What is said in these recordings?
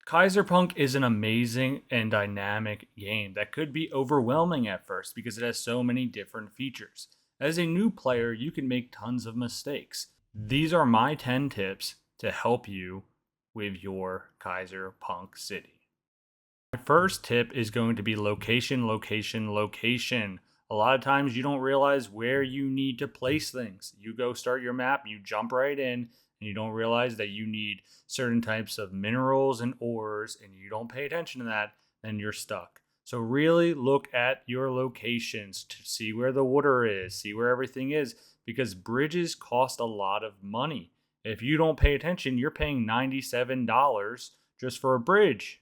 Kaiserpunk is an amazing and dynamic game that could be overwhelming at first because it has so many different features. As a new player, you can make tons of mistakes. These are my 10 tips to help you with your Kaiserpunk city. My first tip is going to be location, location, location. A lot of times you don't realize where you need to place things. You go start your map, you jump right in, and you don't realize that you need certain types of minerals and ores, and you don't pay attention to that, then you're stuck. So really look at your locations to see where the water is, see where everything is, because bridges cost a lot of money. If you don't pay attention, you're paying $97 just for a bridge.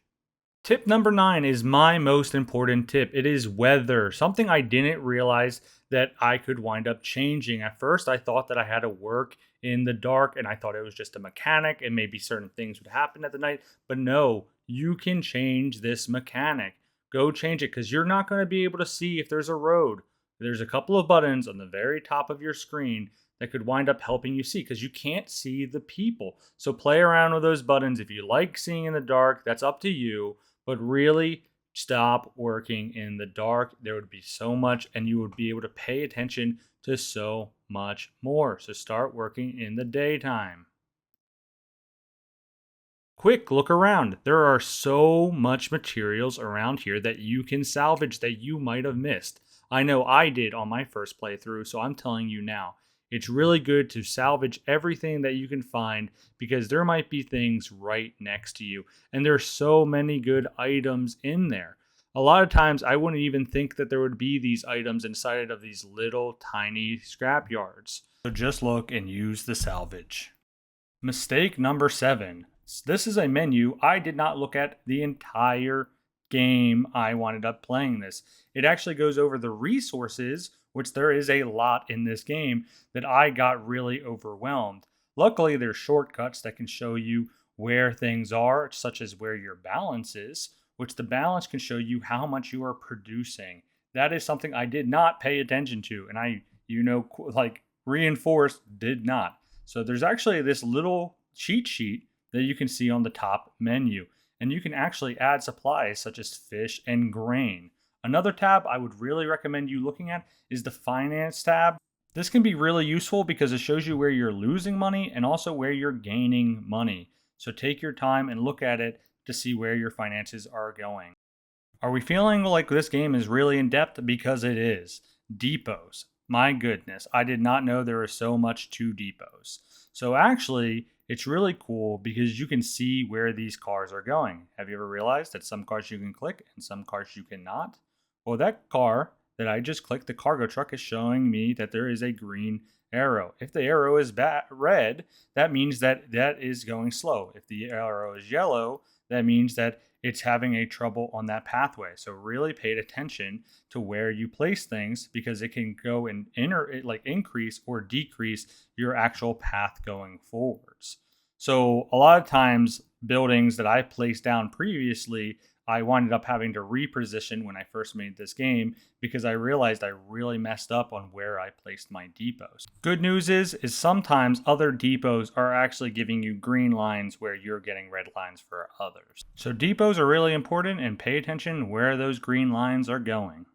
Tip number 9 is my most important tip. It is weather. Something I didn't realize that I could wind up changing. At first, I thought that I had to work in the dark and I thought it was just a mechanic and maybe certain things would happen at the night. But no, you can change this mechanic. Go change it because you're not going to be able to see if there's a road. There's a couple of buttons on the very top of your screen that could wind up helping you see because you can't see the people. So play around with those buttons. If you like seeing in the dark, that's up to you. But really stop working in the dark. There would be so much, and you would be able to pay attention to so much more. So start working in the daytime. Quick look around. There are so much materials around here that you can salvage that you might have missed. I know I did on my first playthrough, so I'm telling you now. It's really good to salvage everything that you can find because there might be things right next to you. And there's so many good items in there. A lot of times I wouldn't even think that there would be these items inside of these little tiny scrap yards. So just look and use the salvage. Mistake number 7. This is a menu. I did not look at the entire game I wound up playing this. It actually goes over the resources, which there is a lot in this game, that I got really overwhelmed. Luckily, there's shortcuts that can show you where things are, such as where your balance is, which the balance can show you how much you are producing. That is something I did not pay attention to, and I, reinforced did not. So there's actually this little cheat sheet that you can see on the top menu, and you can actually add supplies such as fish and grain. Another tab I would really recommend you looking at is the finance tab. This can be really useful because it shows you where you're losing money and also where you're gaining money. So take your time and look at it to see where your finances are going. Are we feeling like this game is really in depth? Because it is. Depots. My goodness, I did not know there was so much to depots. So actually, it's really cool because you can see where these cars are going. Have you ever realized that some cars you can click and some cars you cannot? Well, that car that I just clicked, the cargo truck, is showing me that there is a green arrow. If the arrow is red, that means that that is going slow. If the arrow is yellow, that means that it's having a trouble on that pathway. So really pay attention to where you place things because it can go and increase or decrease your actual path going forwards. So a lot of times buildings that I placed down previously, I winded up having to reposition when I first made this game because I realized I really messed up on where I placed my depots. Good news is sometimes other depots are actually giving you green lines where you're getting red lines for others. So depots are really important, and pay attention where those green lines are going.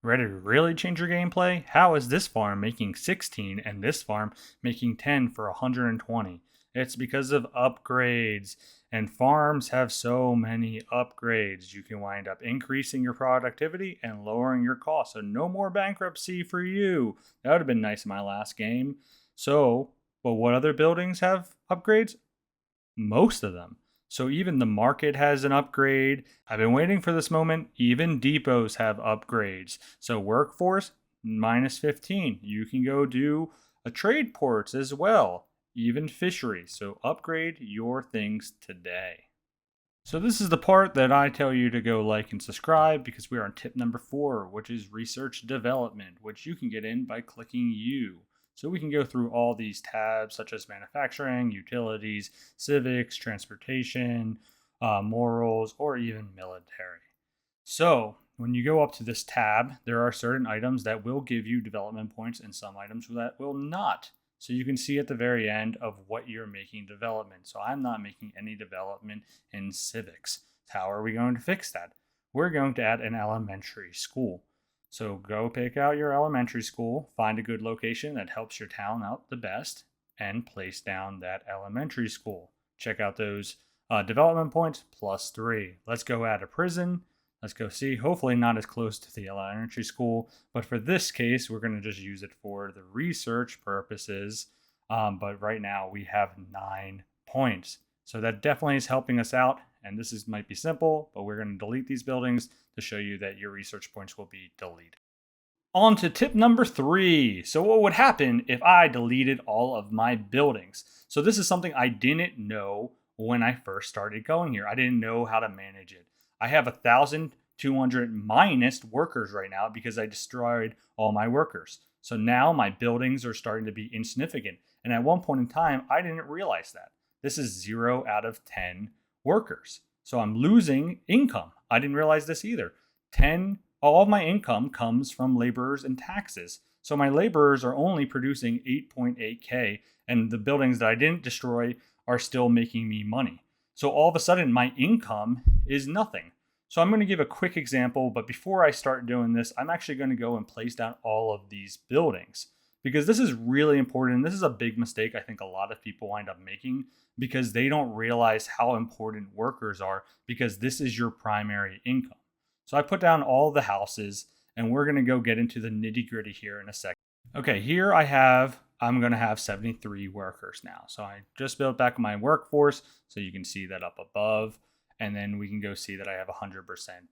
Ready to really change your gameplay? How is this farm making 16 and this farm making 10 for 120? It's because of upgrades, and farms have so many upgrades. You can wind up increasing your productivity and lowering your costs. So no more bankruptcy for you. That would have been nice in my last game. So, but what other buildings have upgrades? Most of them. So even the market has an upgrade. I've been waiting for this moment. Even depots have upgrades. So workforce, minus 15. You can go do a trade ports as well. Even fisheries. So upgrade your things today. So this is the part that I tell you to go like and subscribe because we are on tip number 4, which is research development, which you can get in by clicking U. So we can go through all these tabs such as manufacturing, utilities, civics, transportation, morals, or even military. So when you go up to this tab, there are certain items that will give you development points and some items that will not. So you can see at the very end of what you're making development. So I'm not making any development in civics. How are we going to fix that? We're going to add an elementary school. So go pick out your elementary school, find a good location that helps your town out the best, and place down that elementary school. Check out those development points, +3. Let's go add a prison. Let's go see, hopefully not as close to the elementary school, but for this case, we're going to just use it for the research purposes. But right now we have 9 points. So that definitely is helping us out. And this might be simple, but we're going to delete these buildings to show you that your research points will be deleted. On to tip number 3. So what would happen if I deleted all of my buildings? So this is something I didn't know when I first started going here. I didn't know how to manage it. I have 1,200 minus workers right now because I destroyed all my workers. So now my buildings are starting to be insignificant. And at one point in time, I didn't realize that. This is 0 out of 10 workers. So I'm losing income. I didn't realize this either. All of my income comes from laborers and taxes. So my laborers are only producing 8.8K, and the buildings that I didn't destroy are still making me money. So all of a sudden my income is nothing. So I'm going to give a quick example, but before I start doing this, I'm actually going to go and place down all of these buildings because this is really important. This is a big mistake I think a lot of people wind up making because they don't realize how important workers are because this is your primary income. So I put down all the houses and we're going to go get into the nitty gritty here in a second. Okay, here I'm going to have 73 workers now. So I just built back my workforce so you can see that up above. And then we can go see that I have 100%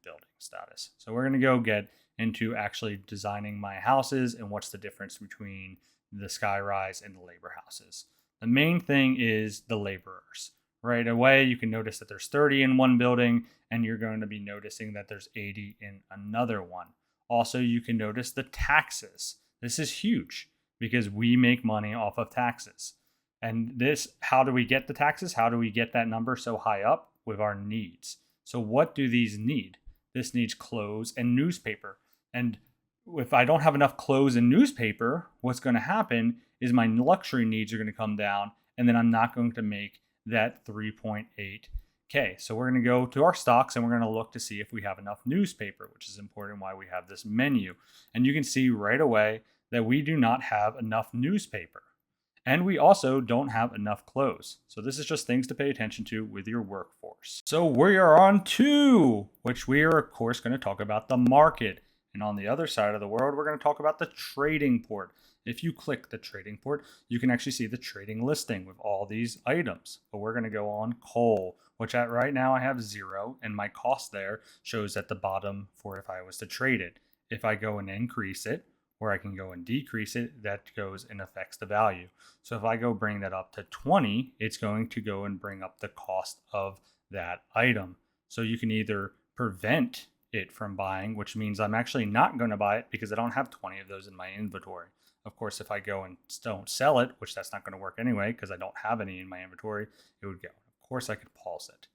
building status. So we're going to go get into actually designing my houses and what's the difference between the skyrise and the labor houses. The main thing is the laborers. Right away, you can notice that there's 30 in one building, and you're going to be noticing that there's 80 in another one. Also, you can notice the taxes. This is huge because we make money off of taxes. And how do we get the taxes? How do we get that number so high up? With our needs. So what do these need? This needs clothes and newspaper. And if I don't have enough clothes and newspaper, what's going to happen is my luxury needs are going to come down, and then I'm not going to make that 3.8K. So we're going to go to our stocks and we're going to look to see if we have enough newspaper, which is important why we have this menu. And you can see right away that we do not have enough newspaper. And we also don't have enough clothes. So this is just things to pay attention to with your workforce. So we are on to, which we are of course going to talk about the market. And on the other side of the world, we're going to talk about the trading port. If you click the trading port, you can actually see the trading listing with all these items. But we're going to go on coal, which right now I have 0, and my cost there shows at the bottom for if I was to trade it. If I go and increase it, or I can go and decrease it, that goes and affects the value. So if I go bring that up to 20, it's going to go and bring up the cost of that item. So you can either prevent it from buying, which means I'm actually not going to buy it because I don't have 20 of those in my inventory. Of course, if I go and don't sell it, which that's not going to work anyway because I don't have any in my inventory, it would go. Of course, I could pause it.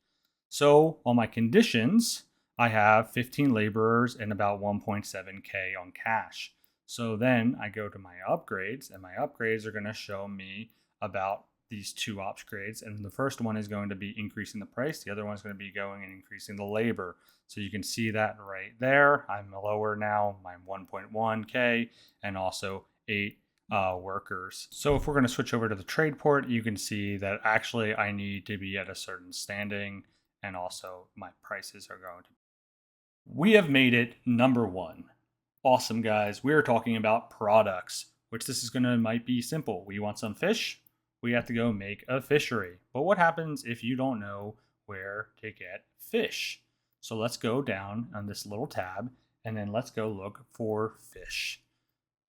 So on my conditions, I have 15 laborers and about 1.7K on cash. So then I go to my upgrades, and my upgrades are going to show me about these 2 upgrades. And the first one is going to be increasing the price. The other one is going to be going and increasing the labor. So you can see that right there. I'm lower now. I'm 1.1K and also 8 workers. So if we're going to switch over to the trade port, you can see that actually I need to be at a certain standing, and also my prices are going to. We have made it number 1. Awesome, guys. We're talking about products, which might be simple. We want some fish. We have to go make a fishery. But what happens if you don't know where to get fish? So let's go down on this little tab and then let's go look for fish.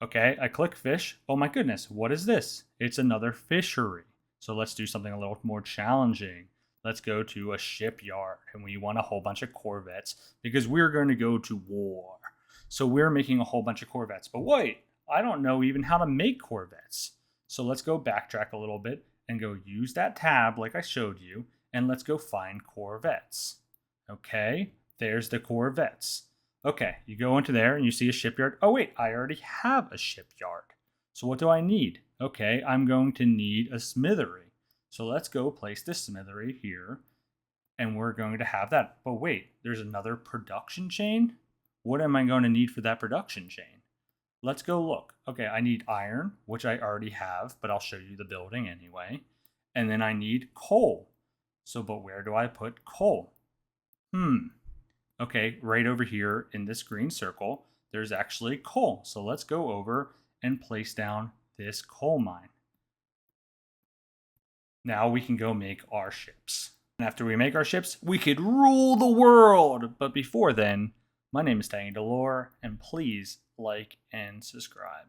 Okay, I click fish. Oh my goodness, what is this? It's another fishery. So let's do something a little more challenging. Let's go to a shipyard, and we want a whole bunch of corvettes because we're going to go to war. So we're making a whole bunch of corvettes. But wait, I don't know even how to make corvettes. So let's go backtrack a little bit and go use that tab like I showed you, and let's go find corvettes. Okay, there's the corvettes. Okay, you go into there and you see a shipyard. Oh wait, I already have a shipyard. So what do I need? Okay, I'm going to need a smithery. So let's go place the smithery here, and we're going to have that. But wait, there's another production chain? What am I going to need for that production chain? Let's go look. Okay, I need iron, which I already have, but I'll show you the building anyway. And then I need coal. So, but where do I put coal? Okay, right over here in this green circle, there's actually coal. So let's go over and place down this coal mine. Now we can go make our ships. And after we make our ships, we could rule the world. But before then, my name is Tangy Delore, and please like and subscribe.